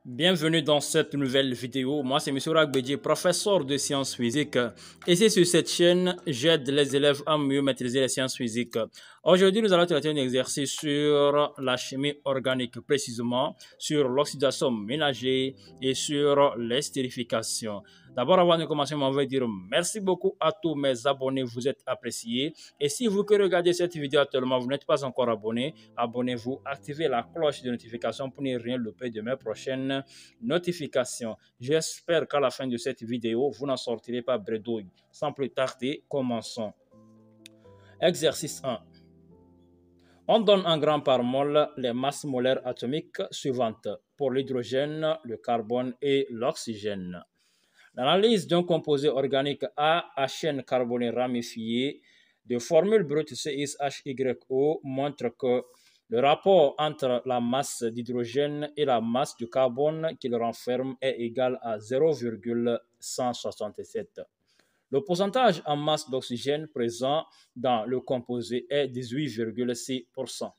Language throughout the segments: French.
Bienvenue dans cette nouvelle vidéo. Moi, c'est M. Ragbedji, professeur de sciences physiques. Ici, sur cette chaîne, j'aide les élèves à mieux maîtriser les sciences physiques. Aujourd'hui, nous allons traiter un exercice sur la chimie organique, précisément sur l'oxydation ménagère et sur l'estérification. D'abord, avant de commencer, je vais dire merci beaucoup à tous mes abonnés, vous êtes appréciés. Et si vous qui regardez cette vidéo actuellement, vous n'êtes pas encore abonné, abonnez-vous, activez la cloche de notification pour ne rien louper de mes prochaines notifications. J'espère qu'à la fin de cette vidéo, vous n'en sortirez pas bredouille. Sans plus tarder, commençons. Exercice 1. On donne en grammes par mol les masses molaires atomiques suivantes pour l'hydrogène, le carbone et l'oxygène. L'analyse d'un composé organique A à chaîne carbonée ramifiée de formule brute CXHYO montre que le rapport entre la masse d'hydrogène et la masse du carbone qu'il renferme est égal à 0,167. Le pourcentage en masse d'oxygène présent dans le composé est 18,6%.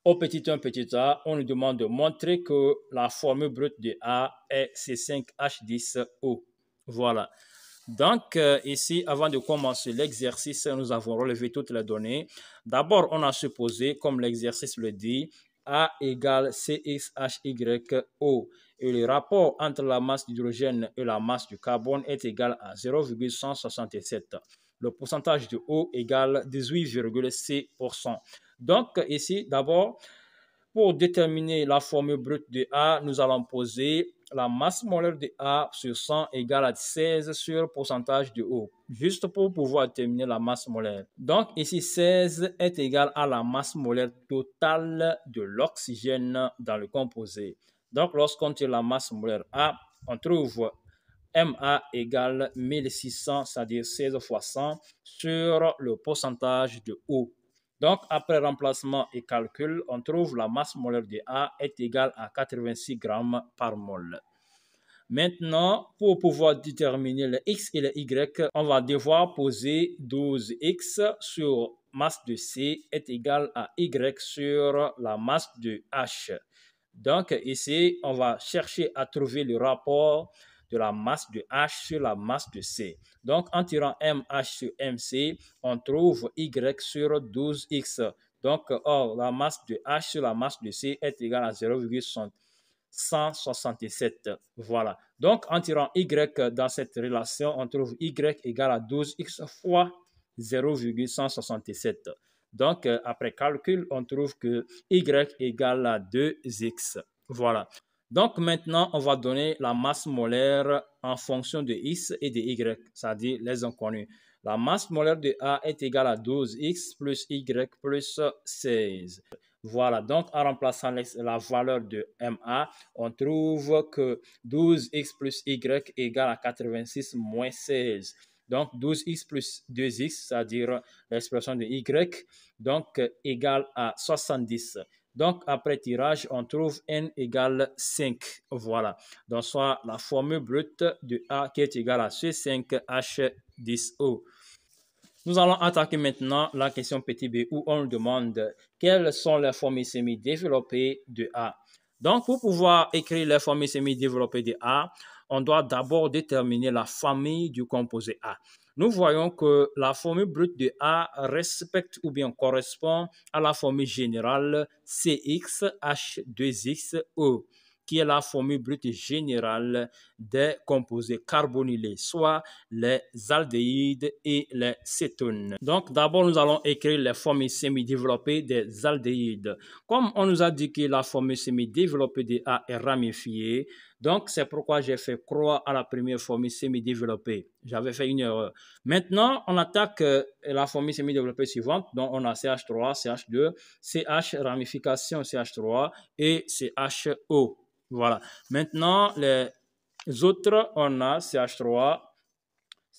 Au petit 1, petit a, on nous demande de montrer que la formule brute de A est C5H10O. Voilà. Donc, ici, avant de commencer l'exercice, nous avons relevé toutes les données. D'abord, on a supposé, comme l'exercice le dit, A égale CXHYO. Et le rapport entre la masse d'hydrogène et la masse du carbone est égal à 0,167. Le pourcentage de O égale 18,6%. Donc, ici, d'abord, pour déterminer la formule brute de A, nous allons poser la masse molaire de A sur 100 égale à 16 sur pourcentage de O, juste pour pouvoir déterminer la masse molaire. Donc, ici, 16 est égal à la masse molaire totale de l'oxygène dans le composé. Donc, lorsqu'on tire la masse molaire A, on trouve MA égale 1600, c'est-à-dire 16 fois 100 sur le pourcentage de O. Donc, après remplacement et calcul, on trouve la masse molaire de A est égale à 86 grammes par mol. Maintenant, pour pouvoir déterminer les X et les Y, on va devoir poser 12X sur masse de C est égal à Y sur la masse de H. Donc, ici, on va chercher à trouver le rapport de la masse de H sur la masse de C. Donc, en tirant MH sur MC, on trouve Y sur 12X. Donc, or, la masse de H sur la masse de C est égale à 0,167. Voilà. Donc, en tirant Y dans cette relation, on trouve Y égale à 12X fois 0,167. Donc, après calcul, on trouve que Y égale à 2X. Voilà. Donc, maintenant, on va donner la masse molaire en fonction de X et de Y, c'est-à-dire les inconnus. La masse molaire de A est égale à 12X plus Y plus 16. Voilà, donc en remplaçant la valeur de MA, on trouve que 12X plus Y égale à 86 moins 16. Donc, 12X plus 2X, c'est-à-dire l'expression de Y, donc égale à 70. Donc, après tirage, on trouve N égale 5. Voilà. Donc, soit la formule brute de A qui est égale à C5H10O. Nous allons attaquer maintenant la question petit b où on nous demande quelles sont les formules semi-développées de A. Donc, pour pouvoir écrire les formules semi-développées de A, on doit d'abord déterminer la famille du composé A. Nous voyons que la formule brute de A respecte ou bien correspond à la formule générale CXH2XO, qui est la formule brute générale des composés carbonylés, soit les aldéhydes et les cétones. Donc, d'abord, nous allons écrire les formules semi-développées des aldéhydes. Comme on nous a dit que la formule semi-développée de A est ramifiée, donc c'est pourquoi j'ai fait croire à la première formule semi-développée. J'avais fait une erreur. Maintenant, on attaque la formule semi-développée suivante, dont on a CH3, CH2, CH ramification CH3 et CHO. Voilà. Maintenant, les autres, on a CH3,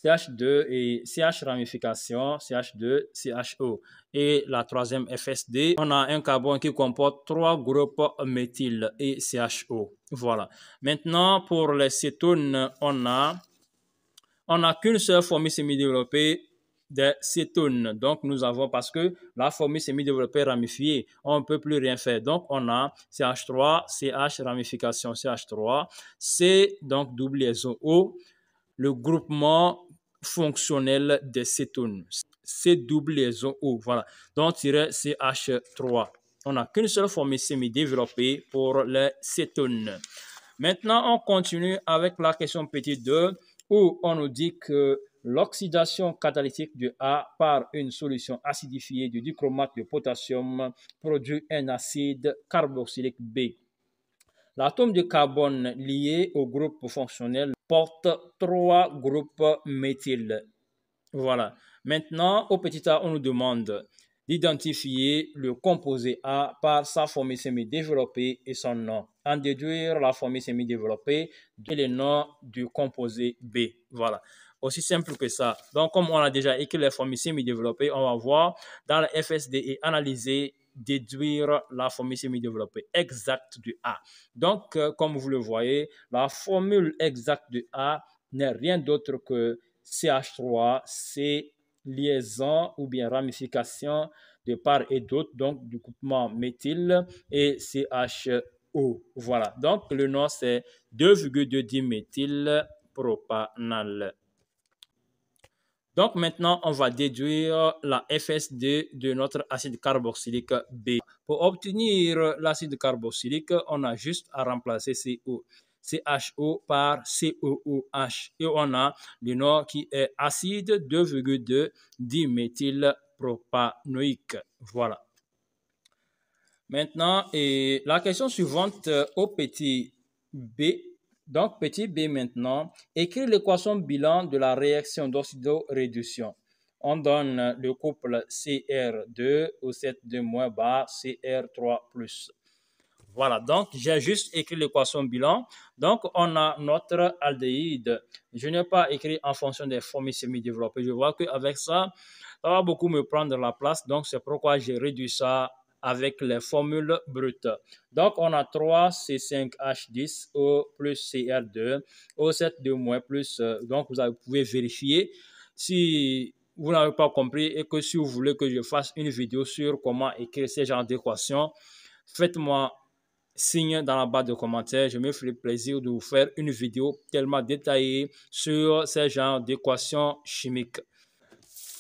CH2 et CH ramification, CH2, CHO. Et la troisième FSD, on a un carbone qui comporte 3 groupes méthyl et CHO. Voilà. Maintenant, pour les cétones, on a qu'une seule formule semi-développée des cétones. Donc, nous avons, parce que la formule semi-développée ramifiée, on ne peut plus rien faire. Donc, on a CH3, CH ramification CH3, C, donc double liaison O, le groupement fonctionnel des cétones. C double liaison O, voilà. Donc, CH3. On n'a qu'une seule formule semi-développée pour les cétones. Maintenant, on continue avec la question petit 2 où on nous dit que l'oxydation catalytique de A par une solution acidifiée de dichromate de potassium produit un acide carboxylique B. L'atome de carbone lié au groupe fonctionnel porte 3 groupes méthyl. Voilà. Maintenant, au petit a, on nous demande d'identifier le composé A par sa formule semi-développée et son nom. En déduire la formule semi-développée et le nom du composé B. Voilà. Aussi simple que ça. Donc, comme on a déjà écrit les formules semi-développées, on va voir dans le FSD et analyser, déduire la formule semi-développée exacte du A. Donc, comme vous le voyez, la formule exacte du A n'est rien d'autre que CH3, C liaison ou bien ramification de part et d'autre, donc du groupement méthyle et CHO. Voilà, donc le nom c'est 2,2-diméthylpropanal. Donc maintenant, on va déduire la FSD de notre acide carboxylique B. Pour obtenir l'acide carboxylique, on a juste à remplacer CO. CHO par COOH. Et on a le nom qui est acide 2,2-diméthylpropanoïque. Voilà. Maintenant, et la question suivante au petit B. Donc, petit b maintenant, écrire l'équation bilan de la réaction d'oxydoréduction. On donne le couple CR2 au 7,2- bar CR3+. Voilà, donc j'ai juste écrit l'équation bilan. Donc, on a notre aldéhyde. Je n'ai pas écrit en fonction des formules semi-développées. Je vois qu'avec ça, ça va beaucoup me prendre la place. Donc, c'est pourquoi j'ai réduit ça avec les formules brutes. Donc, on a 3C5H10O plus CR2, O7 plus. Donc, vous pouvez vérifier si vous n'avez pas compris et que si vous voulez que je fasse une vidéo sur comment écrire ces genres d'équations, faites-moi signe dans la barre de commentaires. Je me ferai plaisir de vous faire une vidéo tellement détaillée sur ces genres d'équations chimiques.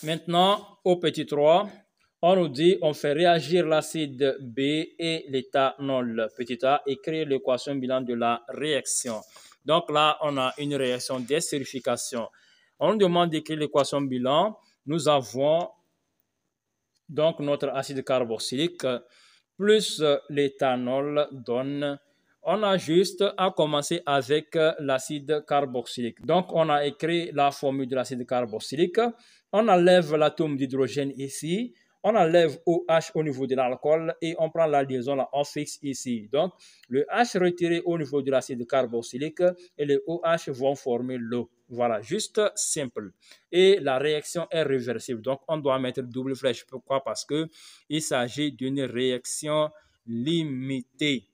Maintenant, au petit 3, on nous dit on fait réagir l'acide B et l'éthanol. Petit a, écrire l'équation bilan de la réaction. Donc là, on a une réaction d'estérification. On nous demande d'écrire l'équation bilan. Nous avons donc notre acide carboxylique plus l'éthanol donne. On a juste à commencer avec l'acide carboxylique. Donc, on a écrit la formule de l'acide carboxylique. On enlève l'atome d'hydrogène ici. On enlève OH au niveau de l'alcool et on prend la liaison là, on fixe ici. Donc, le H retiré au niveau de l'acide carboxylique et les OH vont former l'eau. Voilà, juste simple. Et la réaction est réversible. Donc, on doit mettre double flèche. Pourquoi? Parce qu'il s'agit d'une réaction limitée.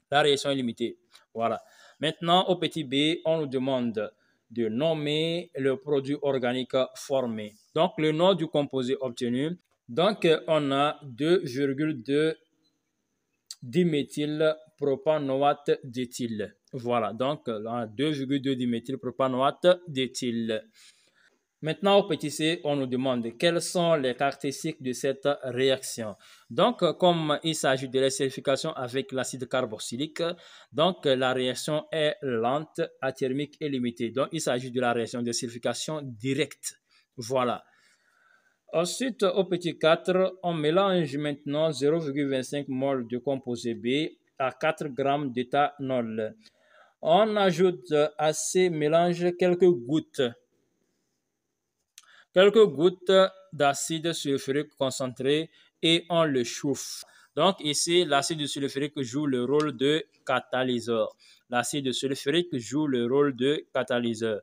La réaction est limitée. Voilà. Maintenant, au petit b, on nous demande de nommer le produit organique formé. Donc, le nom du composé obtenu. Donc, on a 2,2 diméthylpropanoate d'éthyle. Voilà, donc 2,2 diméthylpropanoate d'éthyle. Maintenant, au petit c, on nous demande quelles sont les caractéristiques de cette réaction. Donc, comme il s'agit de l'esterification avec l'acide carboxylique, donc la réaction est lente, athermique et limitée. Donc, il s'agit de la réaction d'esterification directe. Voilà. Ensuite, au petit 4, on mélange maintenant 0,25 mol de composé B à 4 g d'éthanol. On ajoute à ces mélanges quelques gouttes d'acide sulfurique concentré et on le chauffe. Donc ici, l'acide sulfurique joue le rôle de catalyseur. L'acide sulfurique joue le rôle de catalyseur.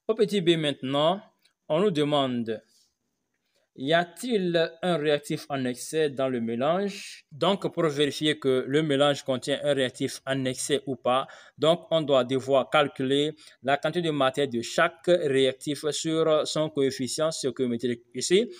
Au petit b maintenant, on nous demande Y a-t-il un réactif en excès dans le mélange? Donc, pour vérifier que le mélange contient un réactif en excès ou pas, donc on doit devoir calculer la quantité de matière de chaque réactif sur son coefficient stoichiométrique. Ici,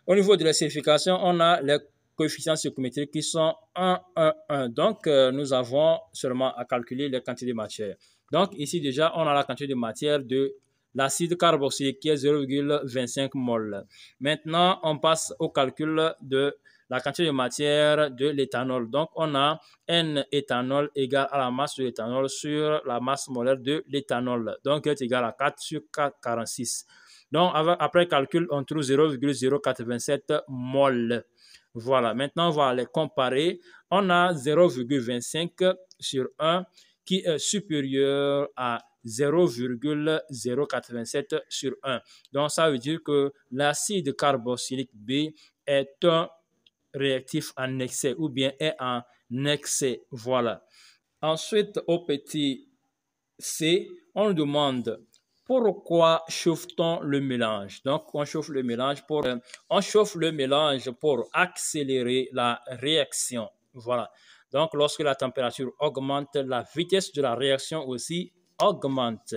au niveau de l'acidification, on a les coefficients stoichiométriques qui sont 1, 1, 1. Donc, nous avons seulement à calculer les quantités de matière. Donc, ici déjà, on a la quantité de matière de l'acide carboxylique qui est 0,25 mol. Maintenant, on passe au calcul de la quantité de matière de l'éthanol. Donc, on a N-éthanol égale à la masse de l'éthanol sur la masse molaire de l'éthanol. Donc, qui est égal à 4 sur 4,46. Donc, après calcul, on trouve 0,087 mol. Voilà, maintenant, on va les comparer. On a 0,25 sur 1 qui est supérieur à 0,087 sur 1. Donc, ça veut dire que l'acide carboxylique B est un réactif en excès ou bien est en excès. Voilà. Ensuite, au petit C, on nous demande pourquoi chauffe-t-on le mélange? Donc, on chauffe le mélange pour accélérer la réaction. Voilà. Donc, lorsque la température augmente, la vitesse de la réaction aussi augmente.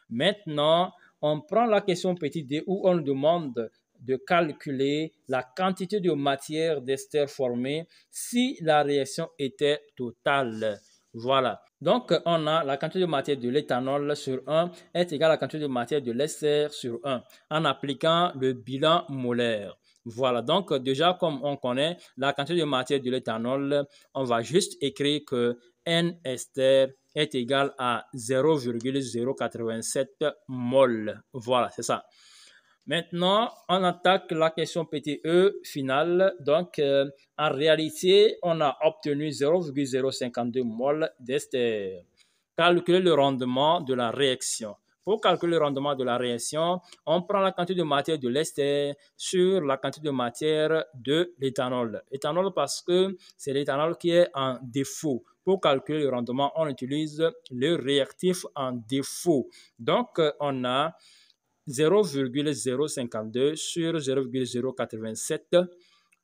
Maintenant, on prend la question petit d où on nous demande de calculer la quantité de matière d'ester formée si la réaction était totale. Voilà. Donc, on a la quantité de matière de l'éthanol sur 1 est égale à la quantité de matière de l'ester sur 1 en appliquant le bilan molaire. Voilà, donc déjà comme on connaît la quantité de matière de l'éthanol, on va juste écrire que N-ester est égal à 0,087 mol. Voilà, c'est ça. Maintenant, on attaque la question petit e finale. Donc, en réalité, on a obtenu 0,052 mol d'ester. Calculer le rendement de la réaction. Pour calculer le rendement de la réaction, on prend la quantité de matière de l'ester sur la quantité de matière de l'éthanol. Éthanol parce que c'est l'éthanol qui est en défaut. Pour calculer le rendement, on utilise le réactif en défaut. Donc, on a 0,052 sur 0,087,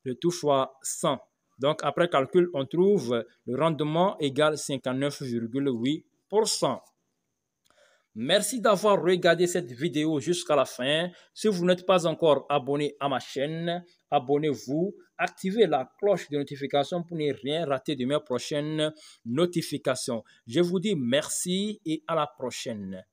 le tout fois 100. Donc, après calcul, on trouve le rendement égal 59,8%. Merci d'avoir regardé cette vidéo jusqu'à la fin. Si vous n'êtes pas encore abonné à ma chaîne, abonnez-vous, activez la cloche de notification pour ne rien rater de mes prochaines notifications. Je vous dis merci et à la prochaine.